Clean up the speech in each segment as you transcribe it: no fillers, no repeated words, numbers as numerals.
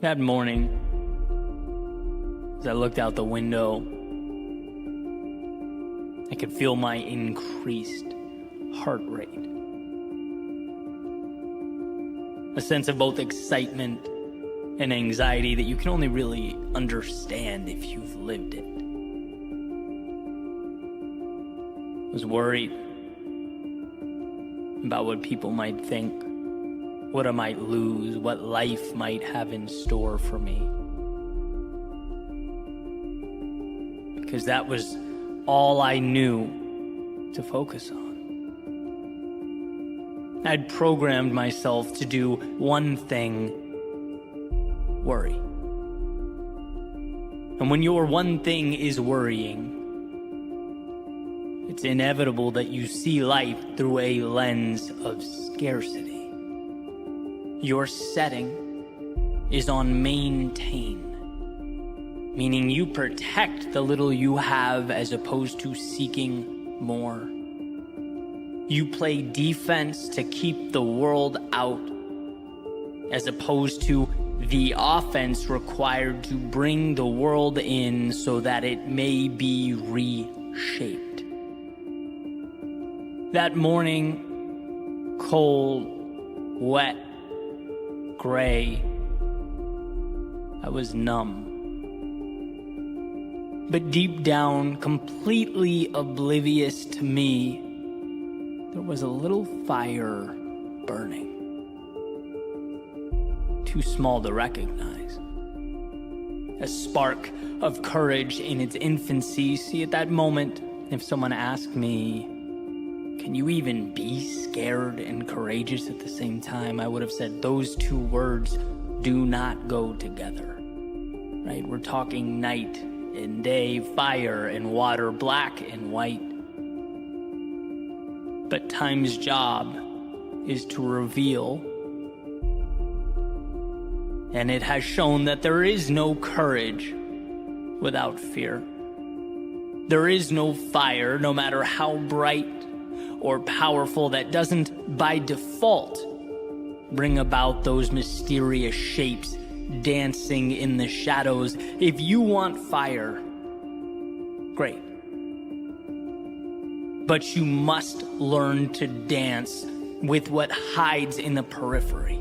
That morning, as I looked out the window, I could feel my increased heart rate. A sense of both excitement and anxiety that you can only really understand if you've lived it. I was worried about what people might think, what I might lose, what life might have in store for me. Because that was all I knew to focus on. I'd programmed myself to do one thing: worry. And when your one thing is worrying, it's inevitable that you see life through a lens of scarcity. Your setting is on maintain, meaning you protect the little you have as opposed to seeking more. You play defense to keep the world out as opposed to the offense required to bring the world in so that it may be reshaped. That morning, cold, wet, gray, I was numb. But deep down, completely oblivious to me, there was a little fire burning. Too small to recognize. A spark of courage in its infancy. See, at that moment, if someone asked me, can you even be scared and courageous at the same time? I would have said those two words do not go together, right? We're talking night and day, fire and water, black and white. But time's job is to reveal, and it has shown that there is no courage without fear. There is no fire, no matter how bright or powerful, that doesn't by default bring about those mysterious shapes dancing in the shadows. If you want fire, great. But you must learn to dance with what hides in the periphery.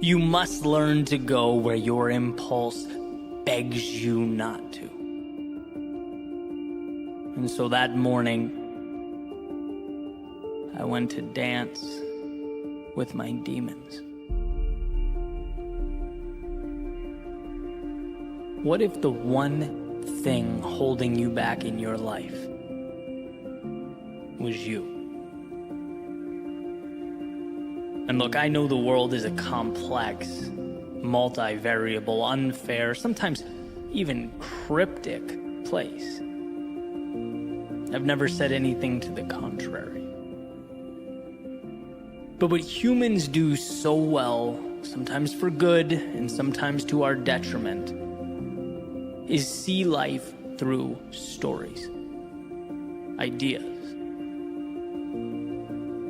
You must learn to go where your impulse begs you not to. And so that morning, I went to dance with my demons. What if the one thing holding you back in your life was you? And look, I know the world is a complex, multivariable, unfair, sometimes even cryptic place. I've never said anything to the contrary. But what humans do so well, sometimes for good and sometimes to our detriment, is see life through stories, ideas.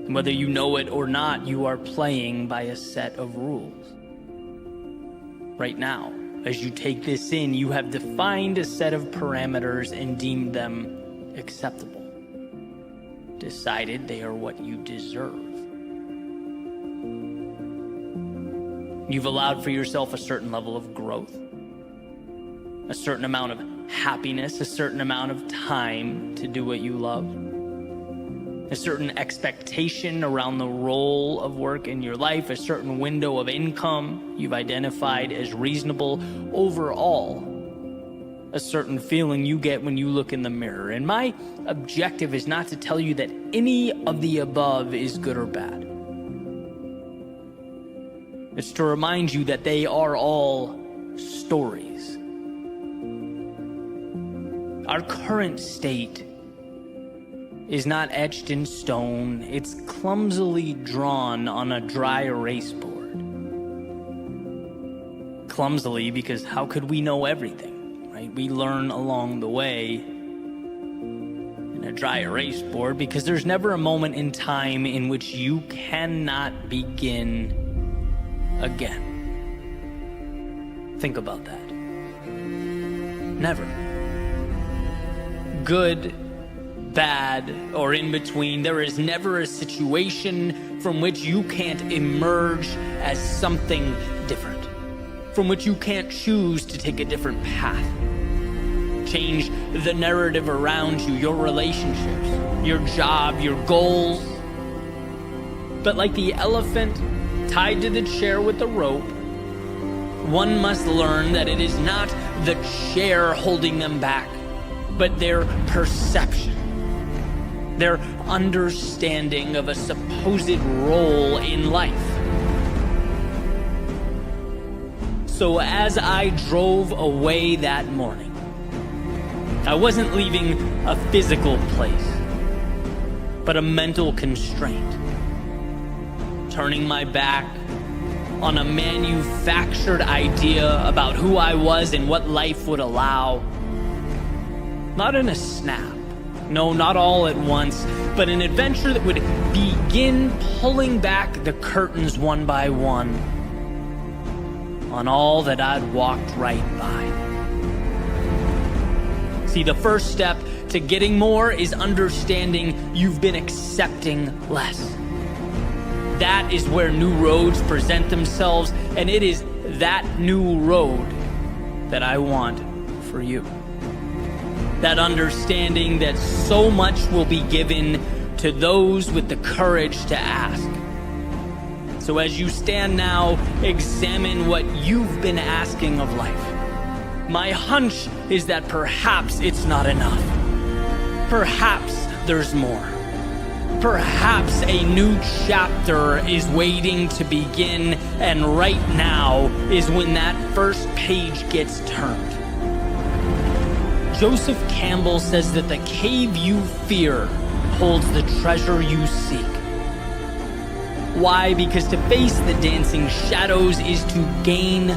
And whether you know it or not, you are playing by a set of rules. Right now, as you take this in, you have defined a set of parameters and deemed them acceptable. Decided they are what you deserve. You've allowed for yourself a certain level of growth, a certain amount of happiness, a certain amount of time to do what you love, a certain expectation around the role of work in your life, a certain window of income you've identified as reasonable. Overall, a certain feeling you get when you look in the mirror. And my objective is not to tell you that any of the above is good or bad. It's to remind you that they are all stories. Our current state is not etched in stone. It's clumsily drawn on a dry erase board. Clumsily, because how could we know everything? We learn along the way. In a dry erase board, because there's never a moment in time in which you cannot begin again. Think about that. Never. Good, bad, or in between, there is never a situation from which you can't emerge as something different, from which you can't choose to take a different path. Change the narrative around you, your relationships, your job, your goals. But like the elephant tied to the chair with the rope, one must learn that it is not the chair holding them back, but their perception, their understanding of a supposed role in life. So as I drove away that morning, I wasn't leaving a physical place, but a mental constraint. Turning my back on a manufactured idea about who I was and what life would allow. Not in a snap, no, not all at once, but an adventure that would begin pulling back the curtains one by one on all that I'd walked right by. See, the first step to getting more is understanding you've been accepting less. That is where new roads present themselves, and it is that new road that I want for you. That understanding that so much will be given to those with the courage to ask. So as you stand now, examine what you've been asking of life. My hunch is that perhaps it's not enough. Perhaps there's more. Perhaps a new chapter is waiting to begin, and right now is when that first page gets turned. Joseph Campbell says that the cave you fear holds the treasure you seek. Why? Because to face the dancing shadows is to gain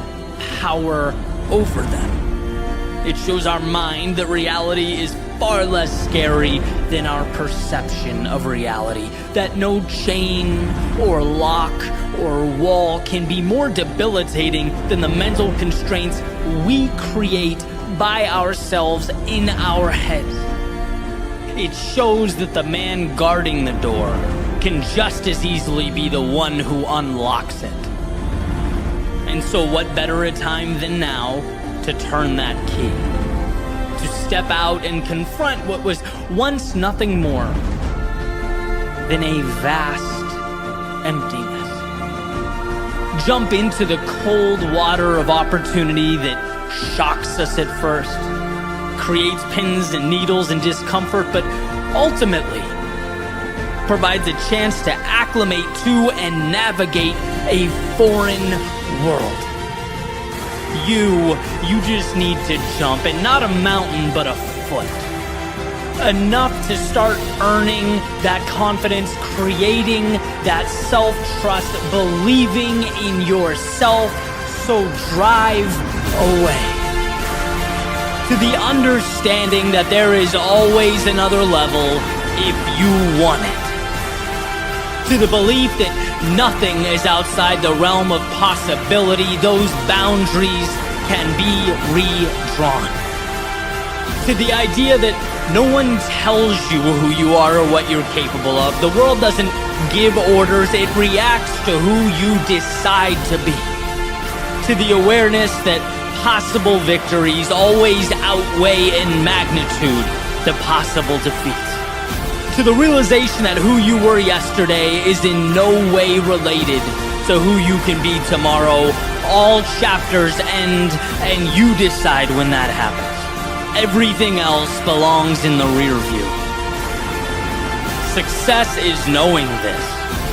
power over them. It shows our mind that reality is far less scary than our perception of reality. That no chain or lock or wall can be more debilitating than the mental constraints we create by ourselves in our heads. It shows that the man guarding the door can just as easily be the one who unlocks it. And so what better a time than now to turn that key, to step out and confront what was once nothing more than a vast emptiness. Jump into the cold water of opportunity that shocks us at first, creates pins and needles and discomfort, but ultimately provides a chance to acclimate to and navigate a foreign world. You just need to jump, and not a mountain, but a foot. Enough to start earning that confidence, creating that self-trust, believing in yourself, so drive away. To the understanding that there is always another level if you want it. To the belief that nothing is outside the realm of possibility, those boundaries can be redrawn. To the idea that no one tells you who you are or what you're capable of. The world doesn't give orders, it reacts to who you decide to be. To the awareness that possible victories always outweigh in magnitude the possible defeats. To the realization that who you were yesterday is in no way related to who you can be tomorrow. All chapters end, and you decide when that happens. Everything else belongs in the rear view. Success is knowing this.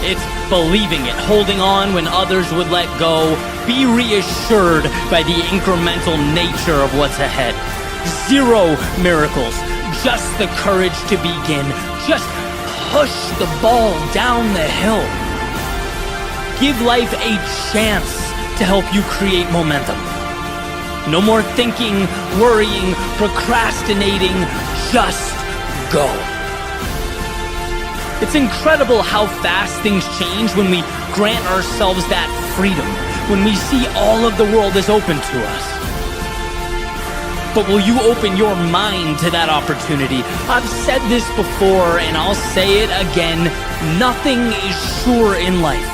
It's believing it, holding on when others would let go. Be reassured by the incremental nature of what's ahead. Zero miracles, just the courage to begin. Just push the ball down the hill. Give life a chance to help you create momentum. No more thinking, worrying, procrastinating. Just go. It's incredible how fast things change when we grant ourselves that freedom. when we see all of the world is open to us. But will you open your mind to that opportunity? I've said this before and I'll say it again. Nothing is sure in life,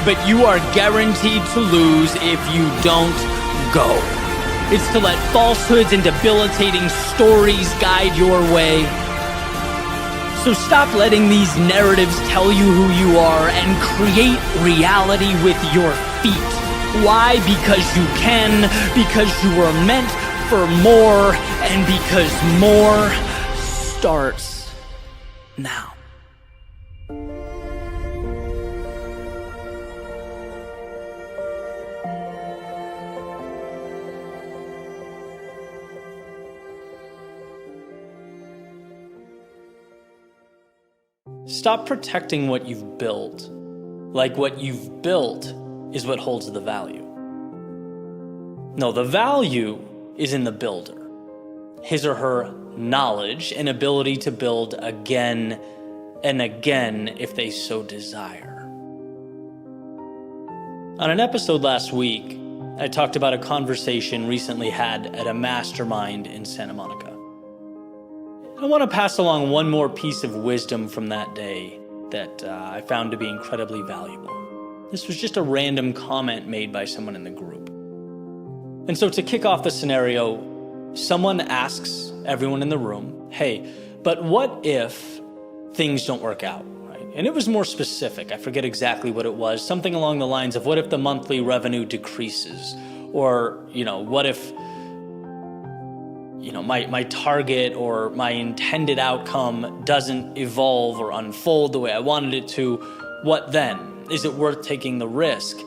but you are guaranteed to lose if you don't go. It's to let falsehoods and debilitating stories guide your way. So stop letting these narratives tell you who you are and create reality with your feet. Why? Because you can, because you were meant for more, and because more starts now. Stop protecting what you've built, like what you've built is what holds the value. No, the value is in the builder, his or her knowledge and ability to build again and again if they so desire. On an episode last week, I talked about a conversation recently had at a mastermind in Santa Monica. I want to pass along one more piece of wisdom from that day that I found to be incredibly valuable. This was just a random comment made by someone in the group. And so to kick off the scenario, someone asks everyone in the room, hey, but what if things don't work out, right? And it was more specific. I forget exactly what it was. Something along the lines of, what if the monthly revenue decreases? Or, what if, my target or my intended outcome doesn't evolve or unfold the way I wanted it to? What then? Is it worth taking the risk?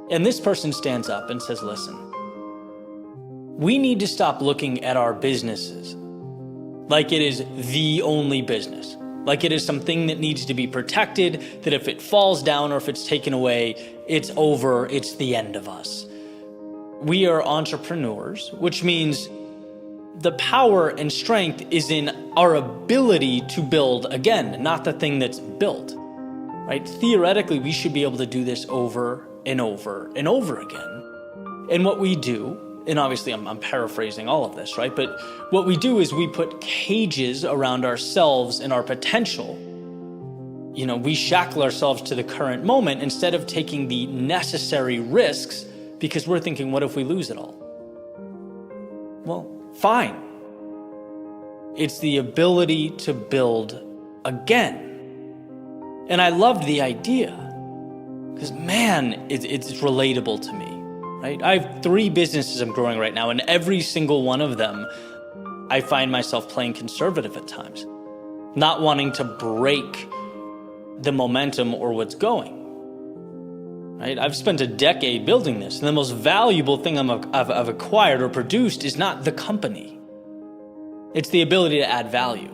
And this person stands up and says, listen, we need to stop looking at our businesses like it is the only business, like it is something that needs to be protected, that if it falls down or if it's taken away, it's over, it's the end of us. We are entrepreneurs, which means the power and strength is in our ability to build again, not the thing that's built, right? Theoretically, we should be able to do this over and over and over again. And what we do, and obviously I'm paraphrasing all of this, right? But what we do is we put cages around ourselves and our potential. We shackle ourselves to the current moment instead of taking the necessary risks because we're thinking, what if we lose it all? Well, fine. It's the ability to build again. And I loved the idea because, man, it's relatable to me. Right? I have 3 businesses I'm growing right now, and every single one of them, I find myself playing conservative at times, not wanting to break the momentum or what's going. Right? I've spent a decade building this, and the most valuable thing I've acquired or produced is not the company. It's the ability to add value.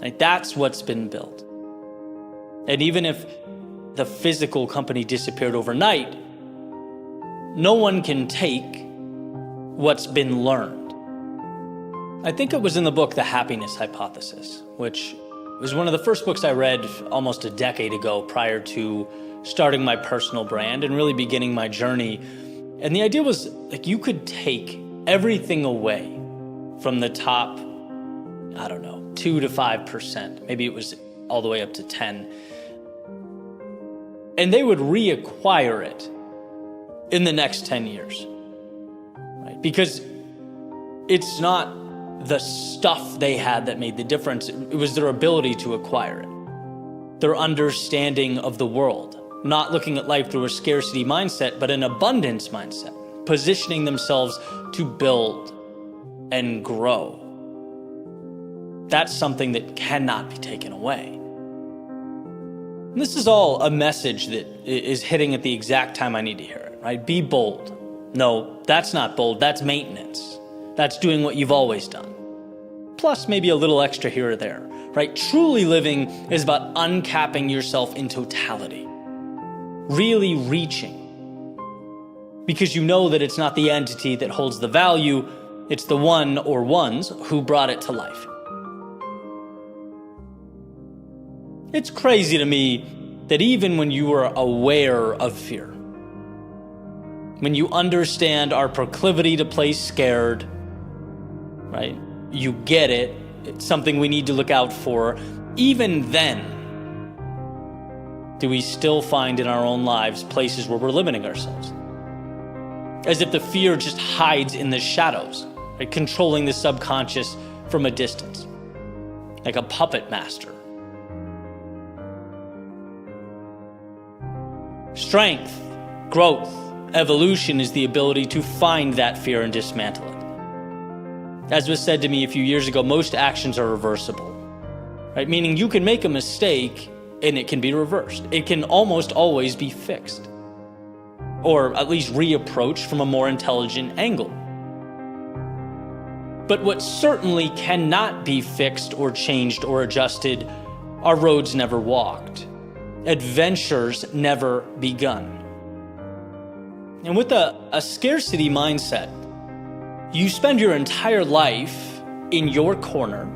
Right? That's what's been built. And even if the physical company disappeared overnight, no one can take what's been learned. I think it was in the book, The Happiness Hypothesis, which was one of the first books I read almost a decade ago prior to starting my personal brand and really beginning my journey. And the idea was like you could take everything away from the top, 2 to 5%. Maybe it was all the way up to 10. And they would reacquire it in the next 10 years, right? Because it's not the stuff they had that made the difference. It was their ability to acquire it, their understanding of the world, not looking at life through a scarcity mindset, but an abundance mindset, positioning themselves to build and grow. That's something that cannot be taken away. And this is all a message that is hitting at the exact time I need to hear it, right? Be bold. No, that's not bold. That's maintenance. That's doing what you've always done. Plus maybe a little extra here or there, right? Truly living is about uncapping yourself in totality, really reaching, because you know that it's not the entity that holds the value, it's the one or ones who brought it to life. It's crazy to me that even when you are aware of fear, When you understand our proclivity to play scared, right? You get it. It's something we need to look out for. Even then, do we still find in our own lives places where we're limiting ourselves? As if the fear just hides in the shadows, right? Controlling the subconscious from a distance, like a puppet master. Strength, growth, evolution is the ability to find that fear and dismantle it. As was said to me a few years ago, most actions are reversible, right? Meaning you can make a mistake and it can be reversed. It can almost always be fixed, or at least reapproached from a more intelligent angle. But what certainly cannot be fixed or changed or adjusted are roads never walked, adventures never begun. And with a scarcity mindset, you spend your entire life in your corner,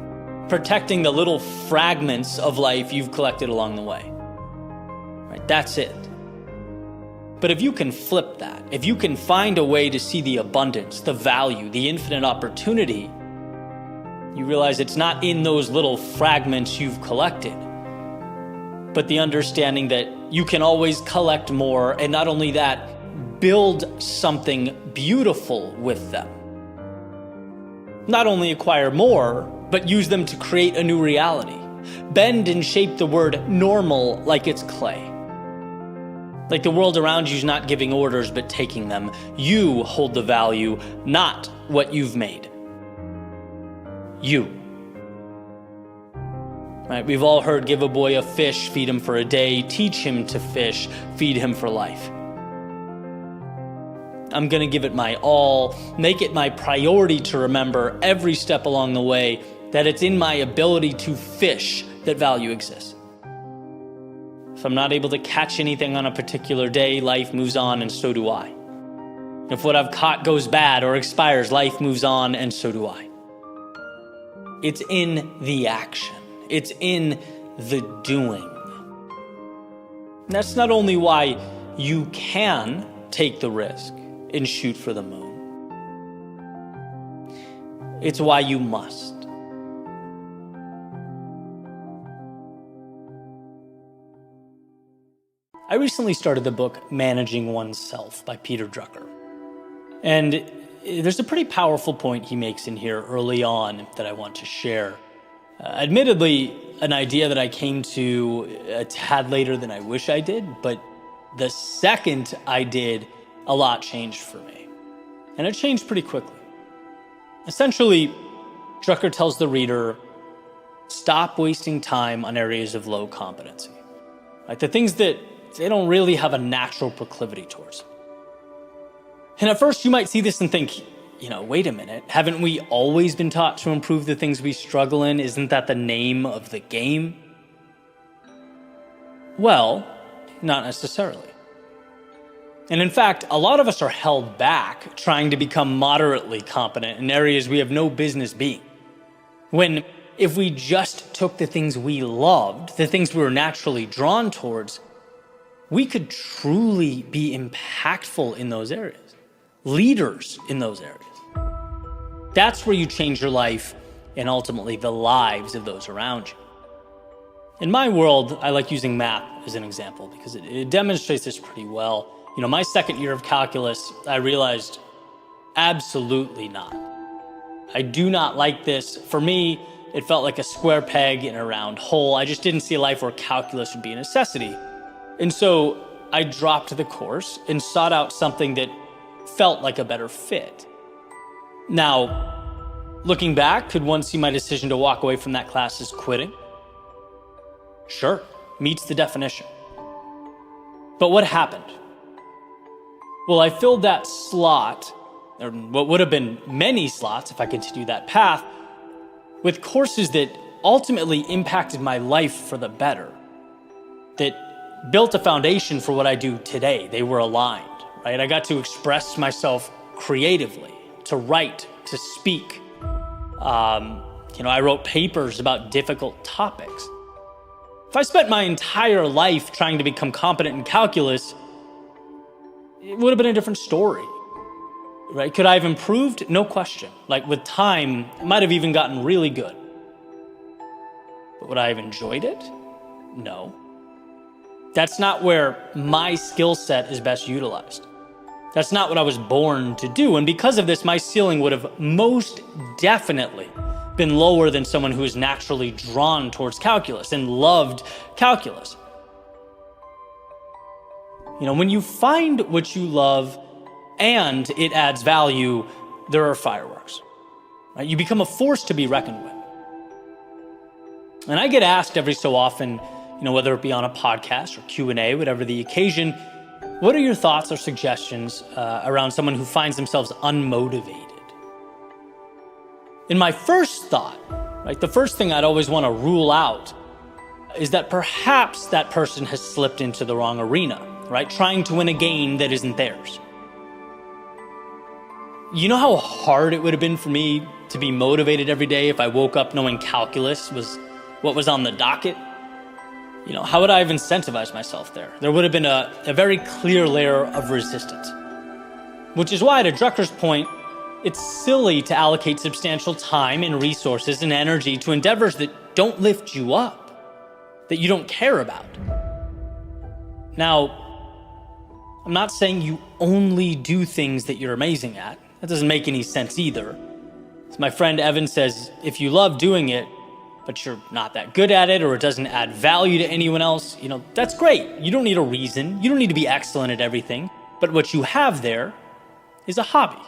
protecting the little fragments of life you've collected along the way. Right? That's it. But if you can flip that, if you can find a way to see the abundance, the value, the infinite opportunity, you realize it's not in those little fragments you've collected, but the understanding that you can always collect more, and not only that, build something beautiful with them. Not only acquire more, but use them to create a new reality. Bend and shape the word normal like it's clay. Like the world around you is not giving orders, but taking them. You hold the value, not what you've made. You. Right? We've all heard, give a boy a fish, feed him for a day, teach him to fish, feed him for life. I'm going to give it my all, make it my priority to remember every step along the way that it's in my ability to fish that value exists. If I'm not able to catch anything on a particular day, life moves on, and so do I. If what I've caught goes bad or expires, life moves on, and so do I. It's in the action. It's in the doing. And that's not only why you can take the risk and shoot for the moon. It's why you must. I recently started the book Managing Oneself by Peter Drucker. And there's a pretty powerful point he makes in here early on that I want to share. Admittedly, an idea that I came to a tad later than I wish I did, but the second I did, a lot changed for me. And it changed pretty quickly. Essentially, Drucker tells the reader, stop wasting time on areas of low competency. Like the things that they don't really have a natural proclivity towards. And at first you might see this and think, wait a minute, haven't we always been taught to improve the things we struggle in? Isn't that the name of the game? Well, not necessarily. And in fact, a lot of us are held back trying to become moderately competent in areas we have no business being. When if we just took the things we loved, the things we were naturally drawn towards, we could truly be impactful in those areas, leaders in those areas. That's where you change your life and ultimately the lives of those around you. In my world, I like using math as an example because it demonstrates this pretty well. My second year of calculus, I realized absolutely not. I do not like this. For me, it felt like a square peg in a round hole. I just didn't see a life where calculus would be a necessity. And so I dropped the course and sought out something that felt like a better fit. Now, looking back, could one see my decision to walk away from that class as quitting? Sure, meets the definition. But what happened? Well, I filled that slot, or what would have been many slots if I continued that path, with courses that ultimately impacted my life for the better, that built a foundation for what I do today. They were aligned, right? I got to express myself creatively, to write, to speak. I wrote papers about difficult topics. If I spent my entire life trying to become competent in calculus, it would have been a different story, right? Could I have improved? No question. Like with time, it might have even gotten really good. But would I have enjoyed it? No. That's not where my skill set is best utilized. That's not what I was born to do. And because of this, my ceiling would have most definitely been lower than someone who is naturally drawn towards calculus and loved calculus. You know, when you find what you love and it adds value, there are fireworks, right? You become a force to be reckoned with. And I get asked every so often, you know, whether it be on a podcast or Q&A, whatever the occasion, what are your thoughts or suggestions around someone who finds themselves unmotivated? In my first thought, right, the first thing I'd always want to rule out is that perhaps that person has slipped into the wrong arena, right? Trying to win a game that isn't theirs. You know how hard it would have been for me to be motivated every day if I woke up knowing calculus was what was on the docket? You know, how would I have incentivized myself there? There would have been a very clear layer of resistance. Which is why, to Drucker's point, it's silly to allocate substantial time and resources and energy to endeavors that don't lift you up, that you don't care about. Now, I'm not saying you only do things that you're amazing at. That doesn't make any sense either. As my friend Evan says, if you love doing it, but you're not that good at it, or it doesn't add value to anyone else, you know, that's great. You don't need a reason. You don't need to be excellent at everything. But what you have there is a hobby.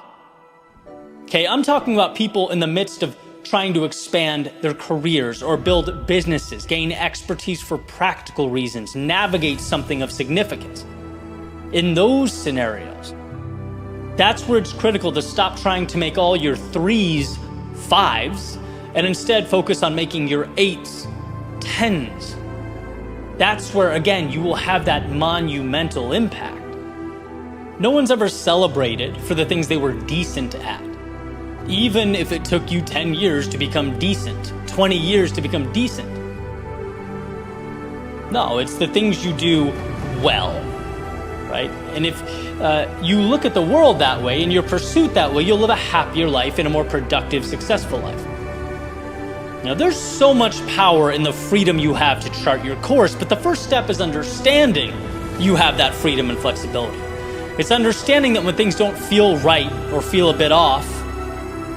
Okay, I'm talking about people in the midst of trying to expand their careers or build businesses, gain expertise for practical reasons, navigate something of significance. In those scenarios, that's where it's critical to stop trying to make all your 3s 5s and instead focus on making your 8s 10s. That's where, again, you will have that monumental impact. No one's ever celebrated for the things they were decent at. Even if it took you 10 years to become decent, 20 years to become decent. No, it's the things you do well, right? And if you look at the world that way and your pursuit that way, you'll live a happier life and a more productive, successful life. Now, there's so much power in the freedom you have to chart your course, but the first step is understanding you have that freedom and flexibility. It's understanding that when things don't feel right or feel a bit off,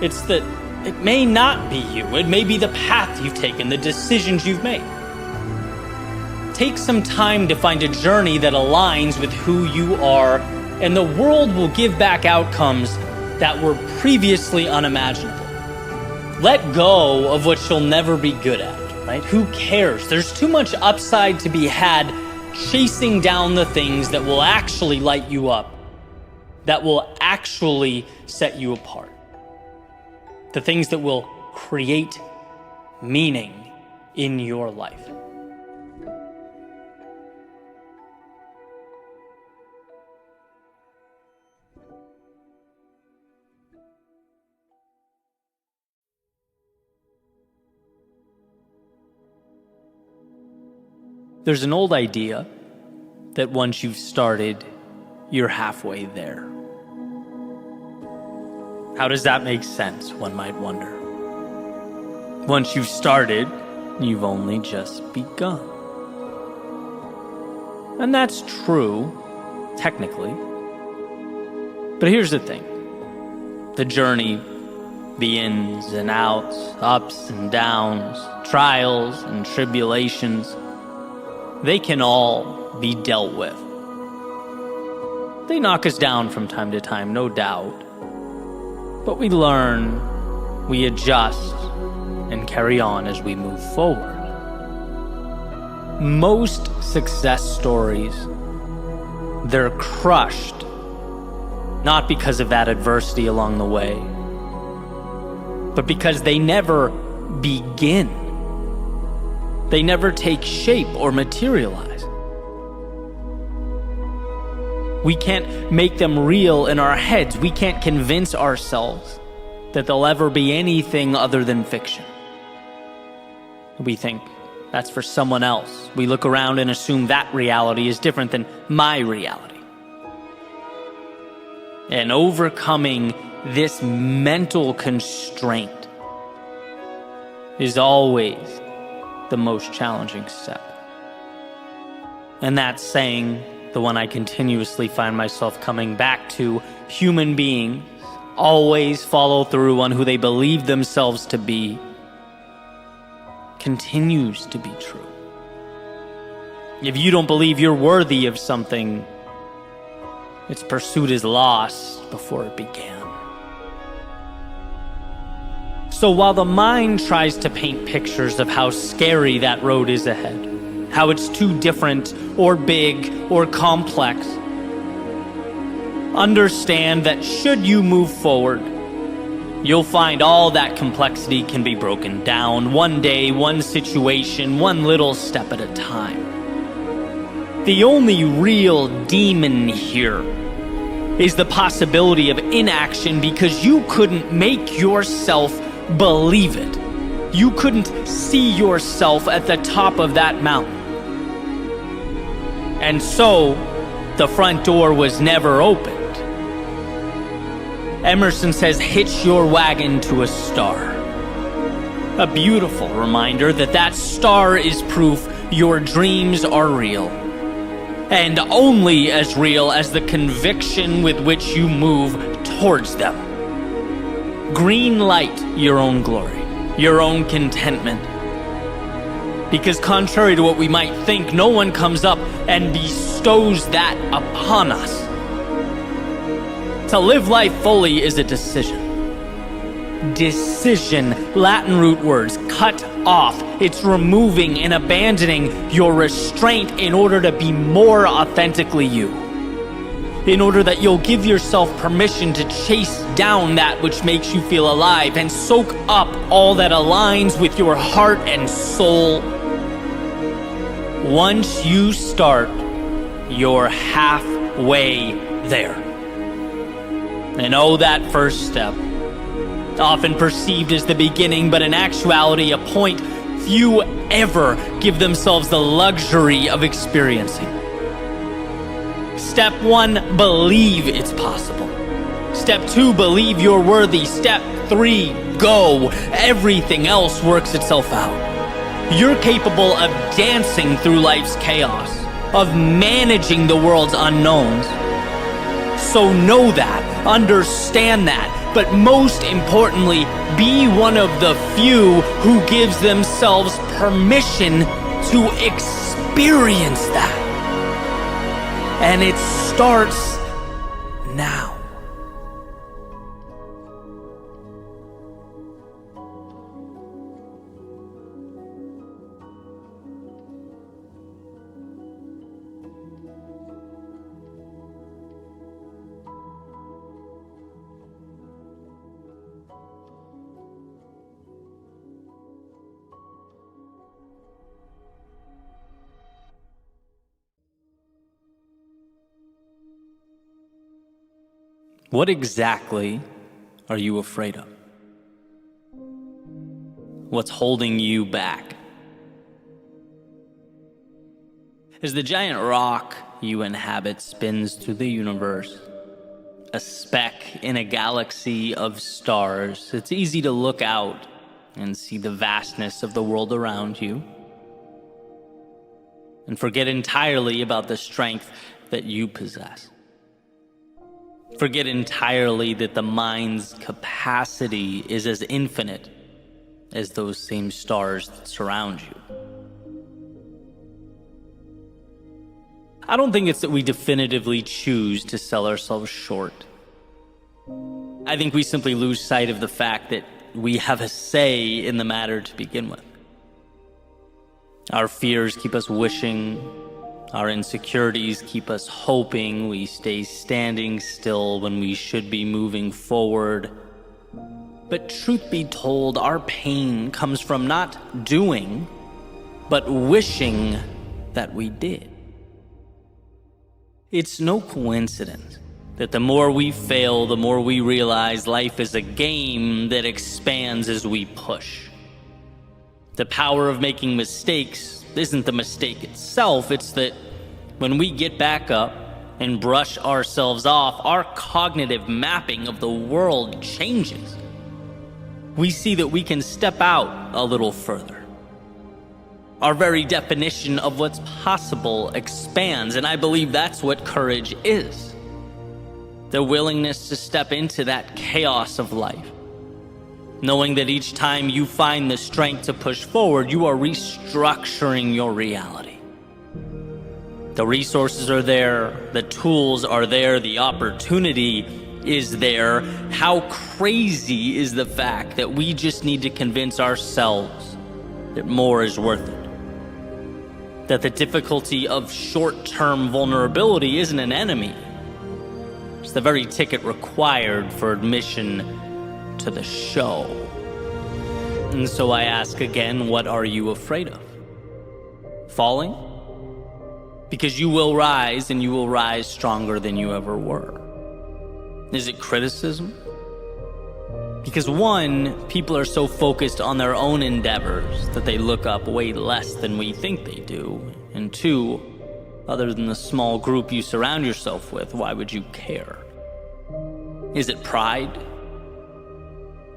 it's that it may not be you. It may be the path you've taken, the decisions you've made. Take some time to find a journey that aligns with who you are, and the world will give back outcomes that were previously unimaginable. Let go of what you'll never be good at, right? Who cares? There's too much upside to be had chasing down the things that will actually light you up, that will actually set you apart. The things that will create meaning in your life. There's an old idea that once you've started, you're halfway there. How does that make sense, one might wonder? Once you've started, you've only just begun. And that's true, technically. But here's the thing. The journey, the ins and outs, ups and downs, trials and tribulations, they can all be dealt with. They knock us down from time to time, no doubt. But we learn, we adjust, and carry on as we move forward. Most success stories, they're crushed, not because of that adversity along the way, but because they never begin. They never take shape or materialize. We can't make them real in our heads. We can't convince ourselves that they'll ever be anything other than fiction. We think that's for someone else. We look around and assume that reality is different than my reality. And overcoming this mental constraint is always the most challenging step. And that saying, the one I continuously find myself coming back to, human beings always follow through on who they believe themselves to be, continues to be true. If you don't believe you're worthy of something, its pursuit is lost before it began. So while the mind tries to paint pictures of how scary that road is ahead, how it's too different or big or complex, understand that should you move forward, you'll find all that complexity can be broken down one day, one situation, one little step at a time. The only real demon here is the possibility of inaction because you couldn't make yourself believe it. You couldn't see yourself at the top of that mountain. And so, the front door was never opened. Emerson says, hitch your wagon to a star. A beautiful reminder that that star is proof your dreams are real. And only as real as the conviction with which you move towards them. Green light your own glory, your own contentment. Because contrary to what we might think, no one comes up and bestows that upon us. To live life fully is a decision. Decision, Latin root words, cut off. It's removing and abandoning your restraint in order to be more authentically you. In order that you'll give yourself permission to chase down that which makes you feel alive and soak up all that aligns with your heart and soul. Once you start, you're halfway there. And oh, that first step, often perceived as the beginning, but in actuality a point few ever give themselves the luxury of experiencing. Step 1, believe it's possible. Step 2, believe you're worthy. Step 3, go. Everything else works itself out. You're capable of dancing through life's chaos, of managing the world's unknowns. So know that, understand that, but most importantly, be one of the few who gives themselves permission to experience that. And it starts now. What exactly are you afraid of? What's holding you back? As the giant rock you inhabit spins through the universe, a speck in a galaxy of stars, it's easy to look out and see the vastness of the world around you and forget entirely about the strength that you possess. Forget entirely that the mind's capacity is as infinite as those same stars that surround you. I don't think it's that we definitively choose to sell ourselves short. I think we simply lose sight of the fact that we have a say in the matter to begin with. Our fears keep us wishing. Our insecurities keep us hoping. We stay standing still when we should be moving forward. But truth be told, our pain comes from not doing, but wishing that we did. It's no coincidence that the more we fail, the more we realize life is a game that expands as we push. The power of making mistakes isn't the mistake itself, it's that when we get back up, and brush ourselves off, our cognitive mapping of the world changes. We see that we can step out a little further. Our very definition of what's possible expands, and I believe that's what courage is. The willingness to step into that chaos of life, knowing that each time you find the strength to push forward, you are restructuring your reality. The resources are there, the tools are there, the opportunity is there. How crazy is the fact that we just need to convince ourselves that more is worth it? That the difficulty of short-term vulnerability isn't an enemy. It's the very ticket required for admission to the show. And so I ask again, what are you afraid of? Falling? Because you will rise, and you will rise stronger than you ever were. Is it criticism? Because one, people are so focused on their own endeavors that they look up way less than we think they do. And two, other than the small group you surround yourself with, why would you care? Is it pride?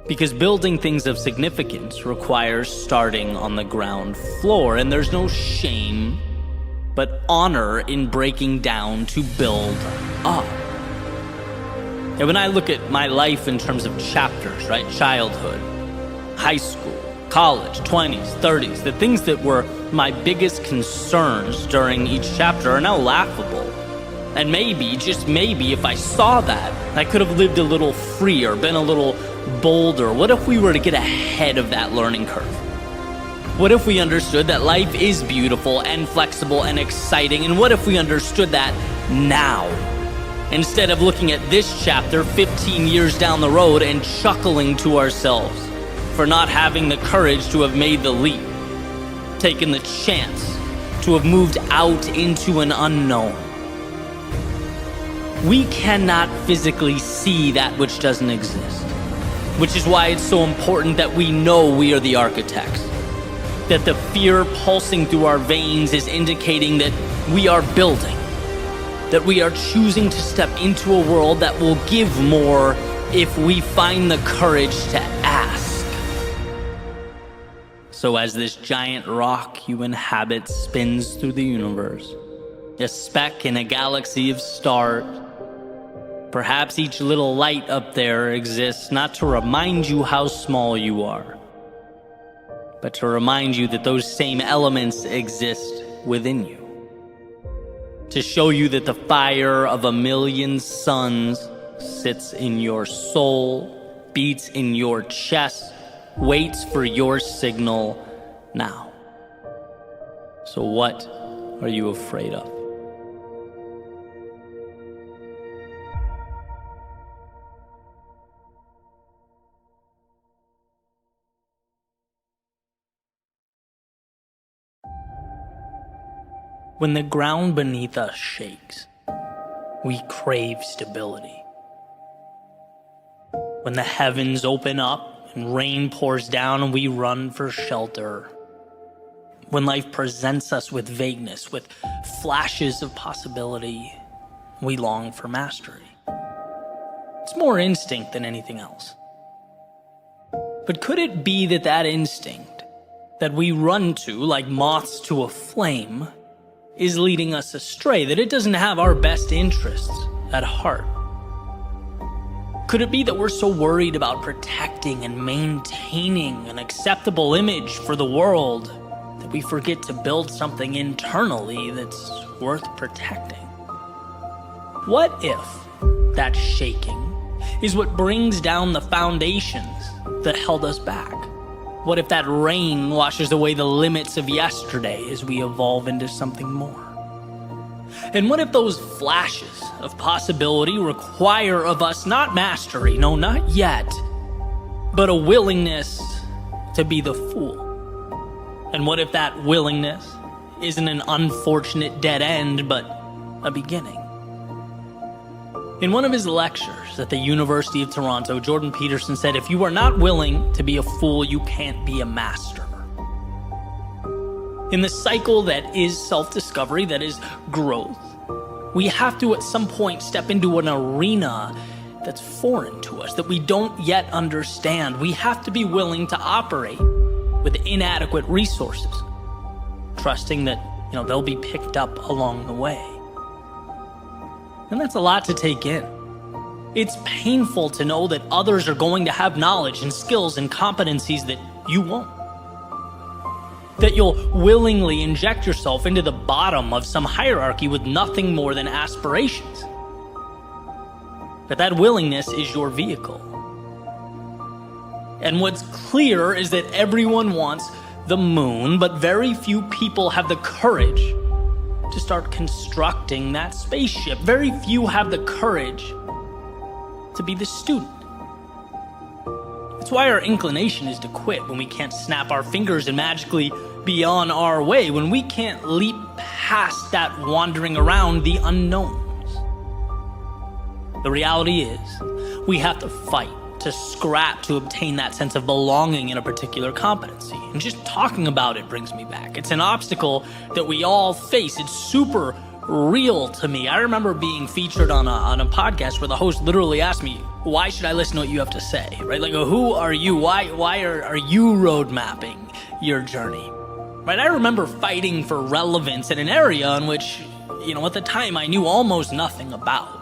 Because building things of significance requires starting on the ground floor, and there's no shame but honor in breaking down to build up. And when I look at my life in terms of chapters, right? Childhood, high school, college, 20s, 30s, the things that were my biggest concerns during each chapter are now laughable. And maybe, just maybe, if I saw that, I could have lived a little freer, been a little bolder. What if we were to get ahead of that learning curve? What if we understood that life is beautiful and flexible and exciting? And what if we understood that now? Instead of looking at this chapter 15 years down the road and chuckling to ourselves for not having the courage to have made the leap, taken the chance to have moved out into an unknown. We cannot physically see that which doesn't exist, which is why it's so important that we know we are the architects, that the fear pulsing through our veins is indicating that we are building, that we are choosing to step into a world that will give more if we find the courage to ask. So as this giant rock you inhabit spins through the universe, a speck in a galaxy of stars, perhaps each little light up there exists not to remind you how small you are, but to remind you that those same elements exist within you. To show you that the fire of a million suns sits in your soul, beats in your chest, waits for your signal now. So what are you afraid of? When the ground beneath us shakes, we crave stability. When the heavens open up and rain pours down, we run for shelter. When life presents us with vagueness, with flashes of possibility, we long for mastery. It's more instinct than anything else. But could it be that that instinct that we run to like moths to a flame is leading us astray, that it doesn't have our best interests at heart? Could it be that we're so worried about protecting and maintaining an acceptable image for the world that we forget to build something internally that's worth protecting? What if that shaking is what brings down the foundations that held us back? What if that rain washes away the limits of yesterday as we evolve into something more? And what if those flashes of possibility require of us not mastery, no, not yet, but a willingness to be the fool? And what if that willingness isn't an unfortunate dead end, but a beginning? In one of his lectures at the University of Toronto, Jordan Peterson said, if you are not willing to be a fool, you can't be a master. In the cycle that is self-discovery, that is growth, We have to at some point step into an arena that's foreign to us, that we don't yet understand. We have to be willing to operate with inadequate resources, trusting that, they'll be picked up along the way. And that's a lot to take in. It's painful to know that others are going to have knowledge and skills and competencies that you won't. That you'll willingly inject yourself into the bottom of some hierarchy with nothing more than aspirations. But that willingness is your vehicle. And what's clear is that everyone wants the moon, but very few people have the courage to start constructing that spaceship. Very few have the courage to be the student. That's why our inclination is to quit when we can't snap our fingers and magically be on our way, when we can't leap past that wandering around the unknowns. The reality is, we have to fight, to scrap, to obtain that sense of belonging in a particular competency. And just talking about it brings me back. It's an obstacle that we all face. It's super real to me. I remember being featured on a podcast where the host literally asked me, why should I listen to what you have to say? Right? Like, who are you? Why are you road mapping your journey? Right? I remember fighting for relevance in an area in which, at the time I knew almost nothing about.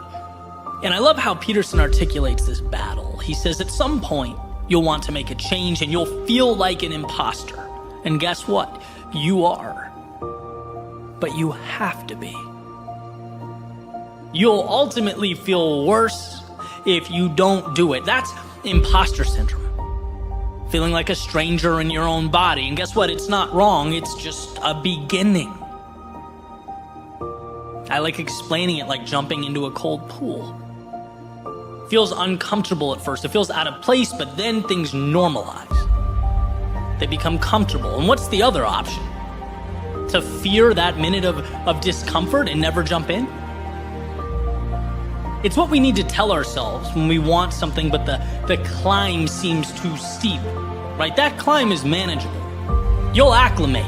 And I love how Peterson articulates this battle. He says at some point, you'll want to make a change and you'll feel like an imposter. And guess what? You are. But you have to be. You'll ultimately feel worse if you don't do it. That's imposter syndrome. Feeling like a stranger in your own body. And guess what? It's not wrong. It's just a beginning. I like explaining it like jumping into a cold pool. It feels uncomfortable at first. It feels out of place, but then things normalize. They become comfortable. And what's the other option? To fear that minute of discomfort and never jump in? It's what we need to tell ourselves when we want something, but the climb seems too steep, right? That climb is manageable. You'll acclimate.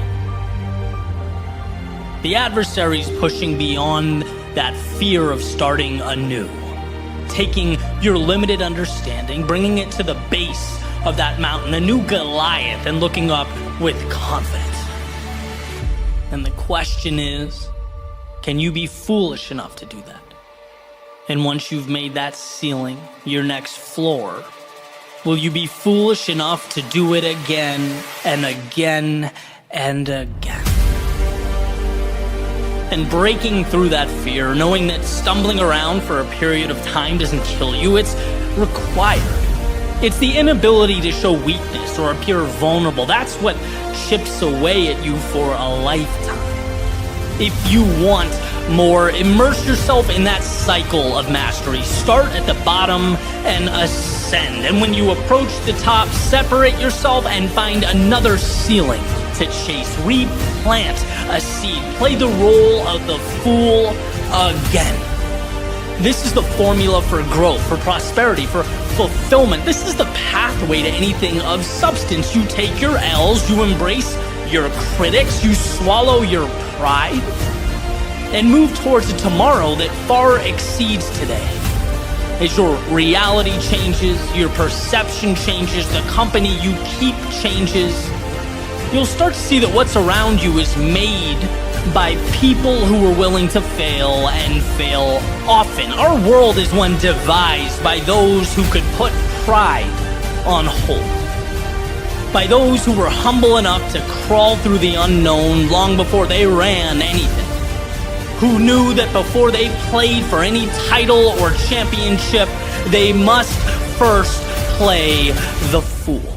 The adversary's pushing beyond that fear of starting anew, taking your limited understanding, bringing it to the base of that mountain, a new Goliath, and looking up with confidence. And the question is, can you be foolish enough to do that? And once you've made that ceiling your next floor, will you be foolish enough to do it again and again and again? And breaking through that fear, knowing that stumbling around for a period of time doesn't kill you, it's required. It's the inability to show weakness or appear vulnerable. That's what chips away at you for a lifetime. If you want more, immerse yourself in that cycle of mastery. Start at the bottom and ascend. And when you approach the top, separate yourself and find another ceiling to chase. Replant a seed. Play the role of the fool again. This is the formula for growth, for prosperity, for fulfillment. This is the pathway to anything of substance. You take your L's, you embrace your critics, you swallow your pride, and move towards a tomorrow that far exceeds today. As your reality changes, your perception changes, the company you keep changes, you'll start to see that what's around you is made by people who are willing to fail and fail often. Our world is one devised by those who could put pride on hold. By those who were humble enough to crawl through the unknown long before they ran anything. Who knew that before they played for any title or championship, they must first play the fool.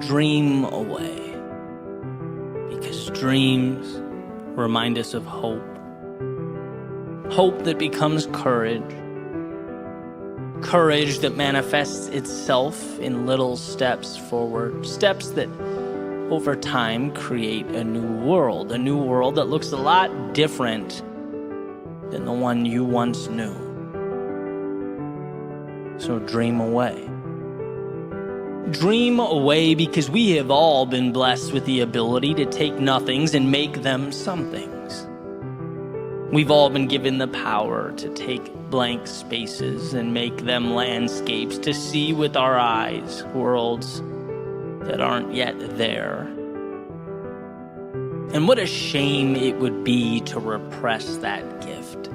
Dream away, because dreams remind us of hope. Hope that becomes courage. Courage that manifests itself in little steps forward. Steps that over time, create a new world that looks a lot different than the one you once knew. So dream away. Dream away, because we have all been blessed with the ability to take nothings and make them somethings. We've all been given the power to take blank spaces and make them landscapes, to see with our eyes worlds that aren't yet there. And what a shame it would be to repress that gift,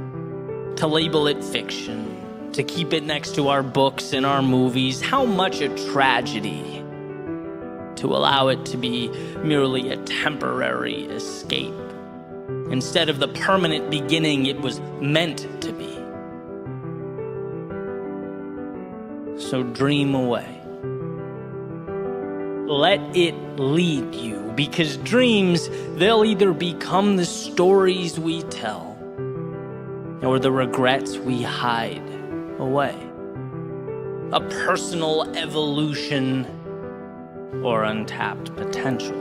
to label it fiction, to keep it next to our books and our movies. How much a tragedy to allow it to be merely a temporary escape, instead of the permanent beginning it was meant to be. So dream away. Let it lead you, because dreams, they'll either become the stories we tell or the regrets we hide away. A personal evolution or untapped potential.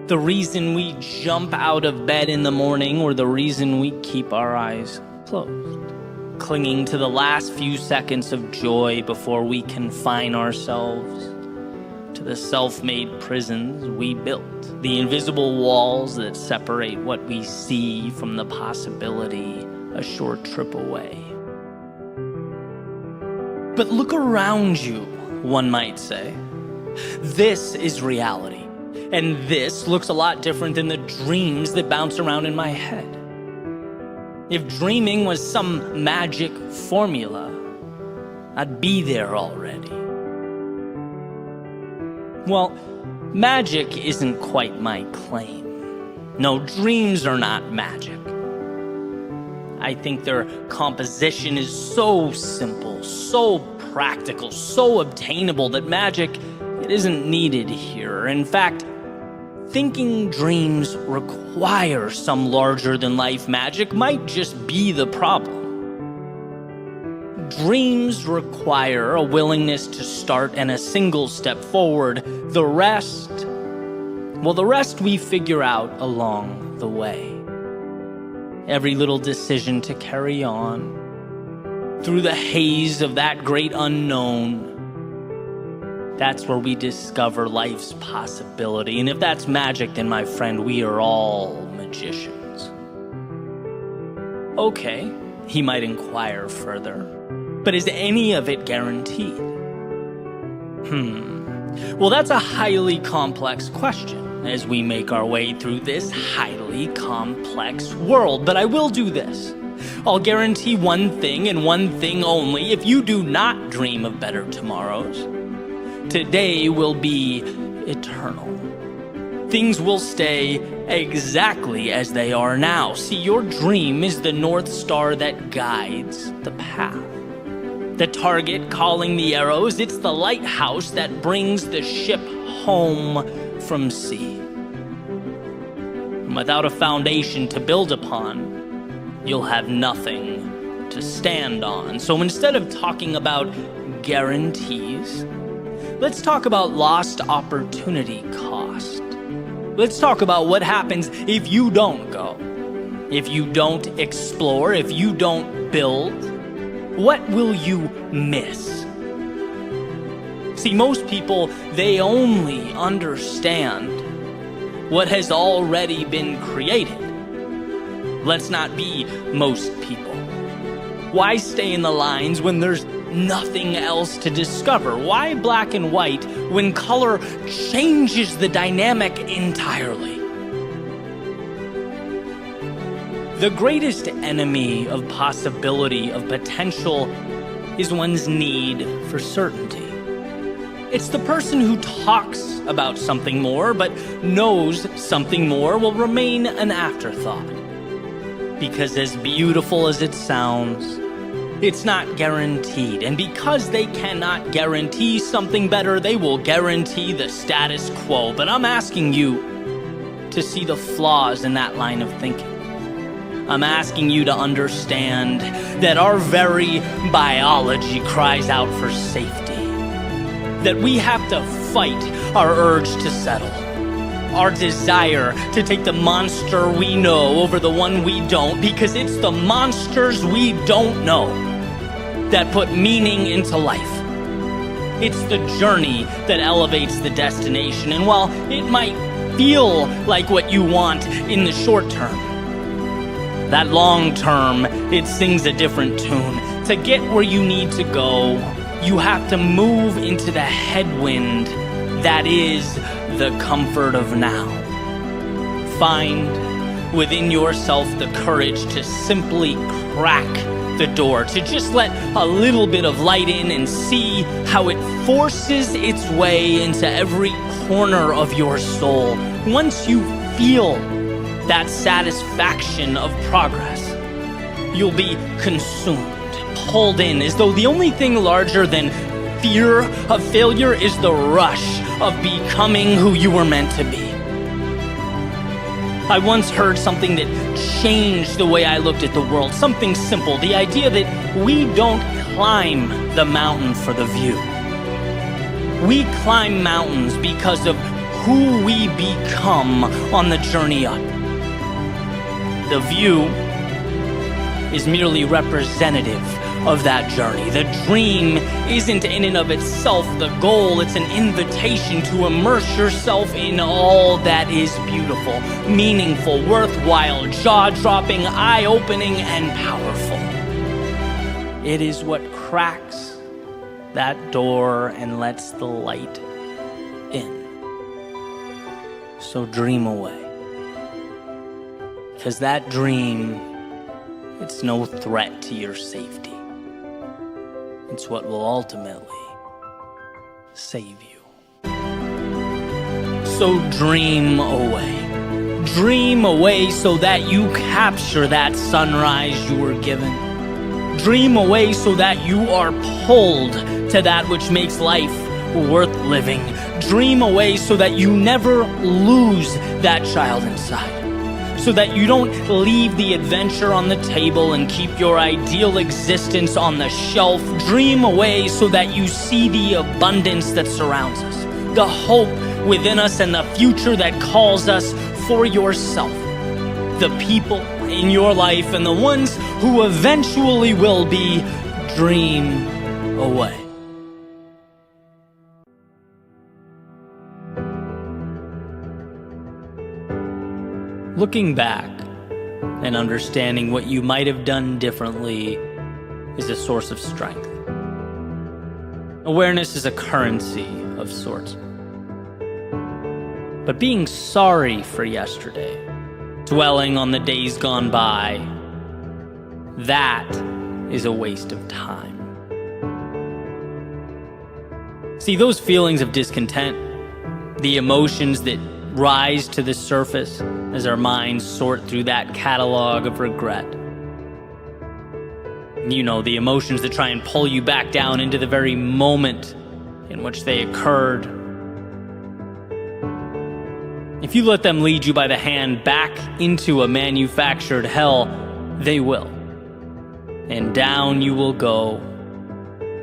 The reason we jump out of bed in the morning, or the reason we keep our eyes closed, clinging to the last few seconds of joy before we confine ourselves to the self-made prisons we built, the invisible walls that separate what we see from the possibility a short trip away. But look around you, one might say. This is reality, and this looks a lot different than the dreams that bounce around in my head. If dreaming was some magic formula, I'd be there already. Well, magic isn't quite my claim. No, dreams are not magic. I think their composition is so simple, so practical, so obtainable that magic, it isn't needed here. In fact, thinking dreams require some larger-than-life magic might just be the problem. Dreams require a willingness to start and a single step forward. The rest we figure out along the way. Every little decision to carry on through the haze of that great unknown. That's where we discover life's possibility. And if that's magic, then my friend, we are all magicians. Okay, he might inquire further, but is any of it guaranteed? Well, that's a highly complex question as we make our way through this highly complex world. But I will do this. I'll guarantee one thing and one thing only. If you do not dream of better tomorrows, today will be eternal. Things will stay exactly as they are now. See, your dream is the North Star that guides the path. The target calling the arrows, it's the lighthouse that brings the ship home from sea. And without a foundation to build upon, you'll have nothing to stand on. So instead of talking about guarantees, let's talk about lost opportunity cost. Let's talk about what happens if you don't go, if you don't explore, if you don't build. What will you miss? See, most people, they only understand what has already been created. Let's not be most people. Why stay in the lines when there's nothing else to discover? Why black and white when color changes the dynamic entirely? The greatest enemy of possibility, of potential, is one's need for certainty. It's the person who talks about something more, but knows something more will remain an afterthought. Because as beautiful as it sounds, it's not guaranteed. And because they cannot guarantee something better, they will guarantee the status quo. But I'm asking you to see the flaws in that line of thinking. I'm asking you to understand that our very biology cries out for safety. That we have to fight our urge to settle. our desire to take the monster we know over the one we don't, because it's the monsters we don't know that put meaning into life. It's the journey that elevates the destination. And while it might feel like what you want in the short term, that long term, it sings a different tune. To get where you need to go, you have to move into the headwind that is the comfort of now. Find within yourself the courage to simply crack the door, to just let a little bit of light in and see how it forces its way into every corner of your soul. Once you feel that satisfaction of progress, you'll be consumed, pulled in, as though the only thing larger than fear of failure is the rush of becoming who you were meant to be. I once heard something that changed the way I looked at the world. Something simple, the idea that we don't climb the mountain for the view. We climb mountains because of who we become on the journey up. The view is merely representative of that journey. The dream isn't in and of itself the goal. It's an invitation to immerse yourself in all that is beautiful, meaningful, worthwhile, jaw-dropping, eye-opening, and powerful. It is what cracks that door and lets the light in. So dream away. Because that dream, it's no threat to your safety. It's what will ultimately save you. So dream away. Dream away so that you capture that sunrise you were given. Dream away so that you are pulled to that which makes life worth living. Dream away so that you never lose that child inside. So that you don't leave the adventure on the table and keep your ideal existence on the shelf. Dream away so that you see the abundance that surrounds us, the hope within us, and the future that calls us for yourself, the people in your life, and the ones who eventually will be. Dream away. Looking back and understanding what you might have done differently is a source of strength. Awareness is a currency of sorts. But being sorry for yesterday, dwelling on the days gone by, that is a waste of time. See, those feelings of discontent, the emotions that rise to the surface as our minds sort through that catalog of regret. You know, the emotions that try and pull you back down into the very moment in which they occurred. If you let them lead you by the hand back into a manufactured hell, they will. And down you will go,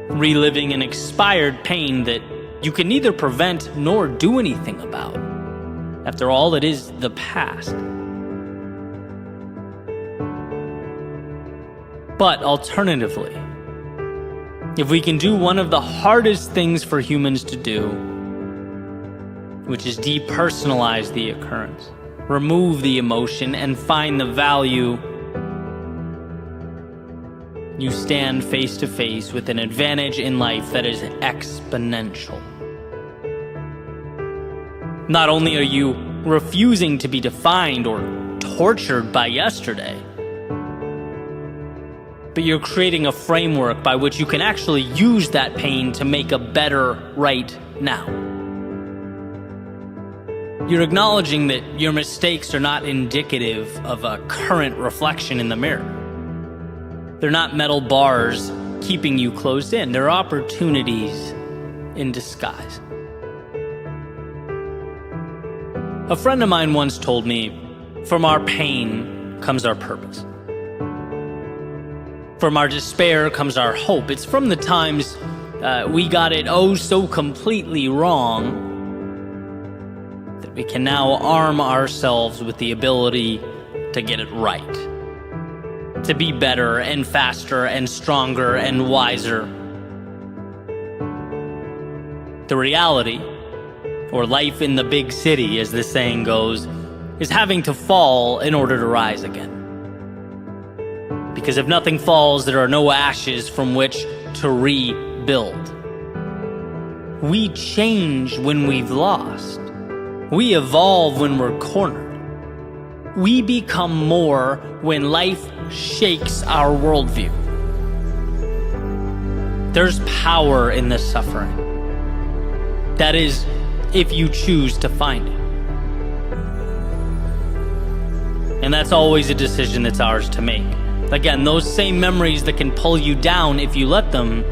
reliving an expired pain that you can neither prevent nor do anything about. After all, it is the past. But alternatively, if we can do one of the hardest things for humans to do, which is depersonalize the occurrence, remove the emotion, and find the value, you stand face to face with an advantage in life that is exponential. Not only are you refusing to be defined or tortured by yesterday, but you're creating a framework by which you can actually use that pain to make a better right now. You're acknowledging that your mistakes are not indicative of a current reflection in the mirror. They're not metal bars keeping you closed in. They're opportunities in disguise. A friend of mine once told me, from our pain comes our purpose. From our despair comes our hope. It's from the times we got it oh so completely wrong that we can now arm ourselves with the ability to get it right, to be better and faster and stronger and wiser. The reality, or life in the big city, as the saying goes, is having to fall in order to rise again. Because if nothing falls, there are no ashes from which to rebuild. We change when we've lost. We evolve when we're cornered. We become more when life shakes our worldview. There's power in this suffering. That is, if you choose to find it. And that's always a decision that's ours to make. Again, those same memories that can pull you down if you let them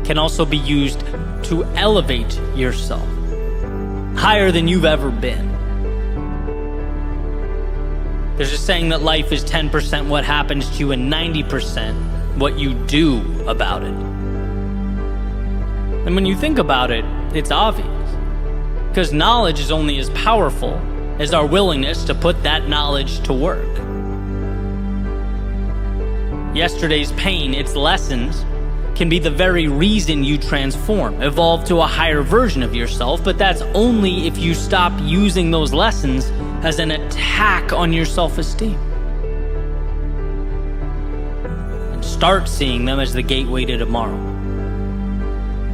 can also be used to elevate yourself higher than you've ever been. There's a saying that life is 10% what happens to you and 90% what you do about it. And when you think about it, it's obvious. Because knowledge is only as powerful as our willingness to put that knowledge to work. Yesterday's pain, its lessons, can be the very reason you transform, evolve to a higher version of yourself, but that's only if you stop using those lessons as an attack on your self-esteem and start seeing them as the gateway to tomorrow.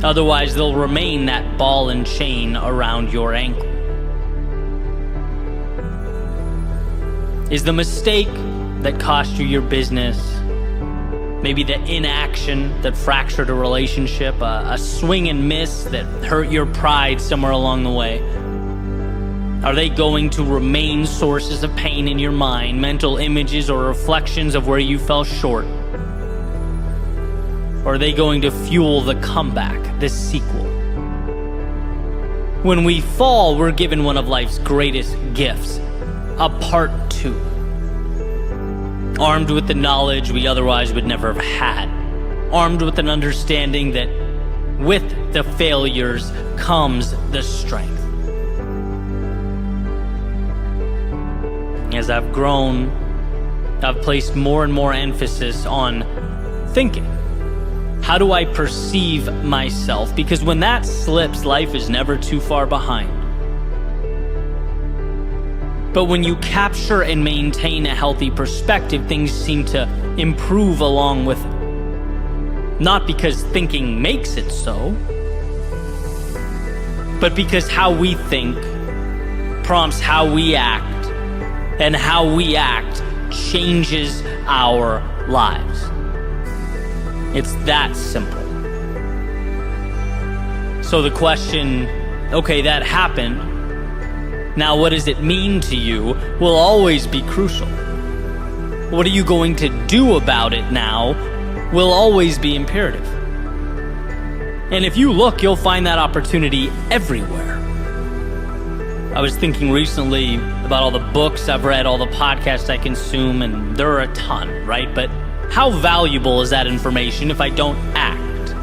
Otherwise, they'll remain that ball and chain around your ankle. Is the mistake that cost you your business, maybe the inaction that fractured a relationship, a swing and miss that hurt your pride somewhere along the way, are they going to remain sources of pain in your mind, mental images or reflections of where you fell short? Or are they going to fuel the comeback, the sequel? When we fall, we're given one of life's greatest gifts, a part 2. Armed with the knowledge we otherwise would never have had. Armed with an understanding that with the failures comes the strength. As I've grown, I've placed more and more emphasis on thinking. How do I perceive myself? Because when that slips, life is never too far behind. But when you capture and maintain a healthy perspective, things seem to improve along with it. Not because thinking makes it so, but because how we think prompts how we act, and how we act changes our lives. It's that simple. So the question, okay, that happened. Now what does it mean to you will always be crucial. What are you going to do about it now will always be imperative. And if you look, you'll find that opportunity everywhere. I was thinking recently about all the books I've read, all the podcasts I consume, and there are a ton, right? But how valuable is that information if I don't act?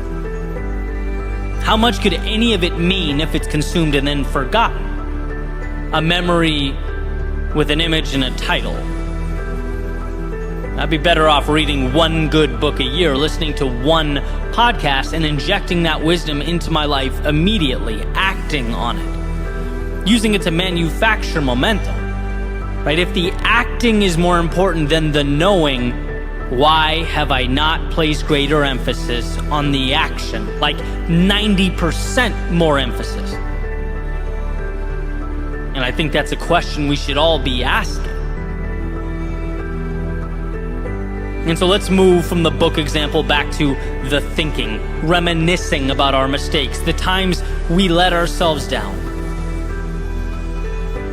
How much could any of it mean if it's consumed and then forgotten? A memory with an image and a title. I'd be better off reading one good book a year, listening to one podcast, and injecting that wisdom into my life immediately, acting on it, using it to manufacture momentum. Right? If the acting is more important than the knowing, why have I not placed greater emphasis on the action? Like 90% more emphasis. And I think that's a question we should all be asking. And so let's move from the book example back to the thinking, reminiscing about our mistakes, the times we let ourselves down.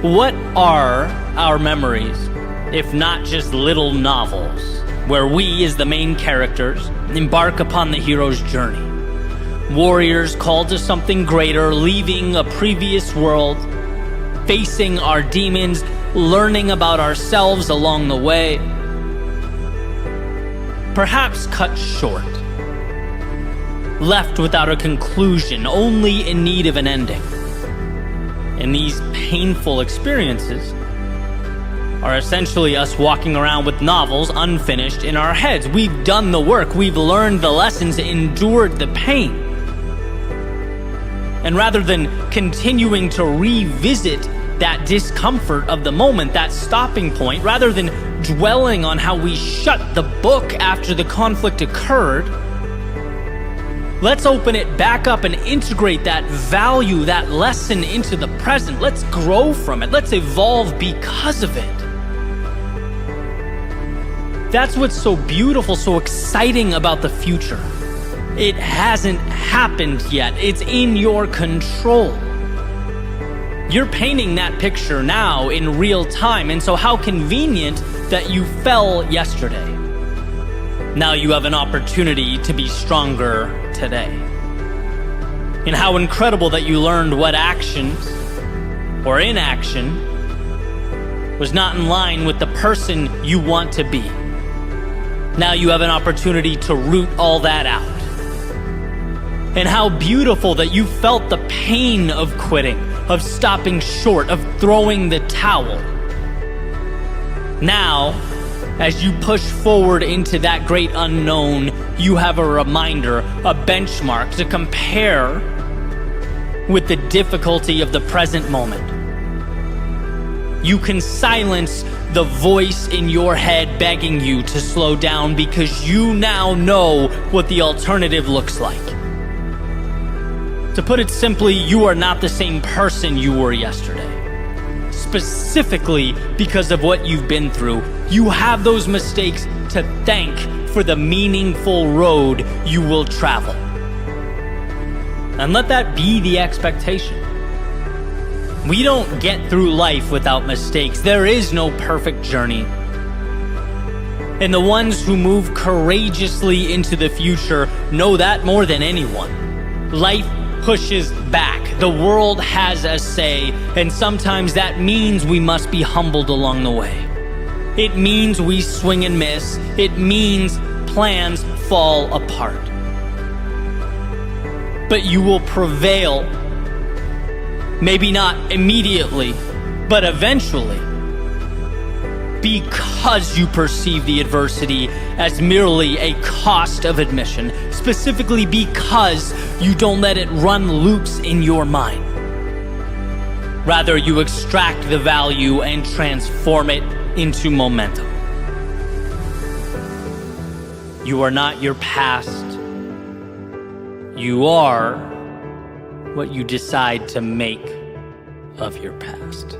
What are our memories, if not just little novels, where we, as the main characters, embark upon the hero's journey? Warriors called to something greater, leaving a previous world, facing our demons, learning about ourselves along the way. Perhaps cut short, left without a conclusion, only in need of an ending. And these painful experiences are essentially us walking around with novels unfinished in our heads. We've done the work, we've learned the lessons, endured the pain. And rather than continuing to revisit that discomfort of the moment, that stopping point, rather than dwelling on how we shut the book after the conflict occurred, let's open it back up and integrate that value, that lesson into the present. Let's grow from it. Let's evolve because of it. That's what's so beautiful, so exciting about the future. It hasn't happened yet. It's in your control. You're painting that picture now in real time, and so how convenient that you fell yesterday. Now you have an opportunity to be stronger today. And how incredible that you learned what actions or inaction was not in line with the person you want to be. Now you have an opportunity to root all that out. And how beautiful that you felt the pain of quitting, of stopping short, of throwing the towel. Now, as you push forward into that great unknown, you have a reminder, a benchmark to compare with the difficulty of the present moment. You can silence the voice in your head begging you to slow down because you now know what the alternative looks like. To put it simply, you are not the same person you were yesterday. Specifically because of what you've been through, you have those mistakes to thank for the meaningful road you will travel. And let that be the expectation. We don't get through life without mistakes. There is no perfect journey. And the ones who move courageously into the future know that more than anyone. Life pushes back. The world has a say, and sometimes that means we must be humbled along the way. It means we swing and miss. It means plans fall apart. But you will prevail. Maybe not immediately, but eventually. Because you perceive the adversity as merely a cost of admission, specifically because you don't let it run loops in your mind. Rather, you extract the value and transform it into momentum. You are not your past. You are what you decide to make of your past.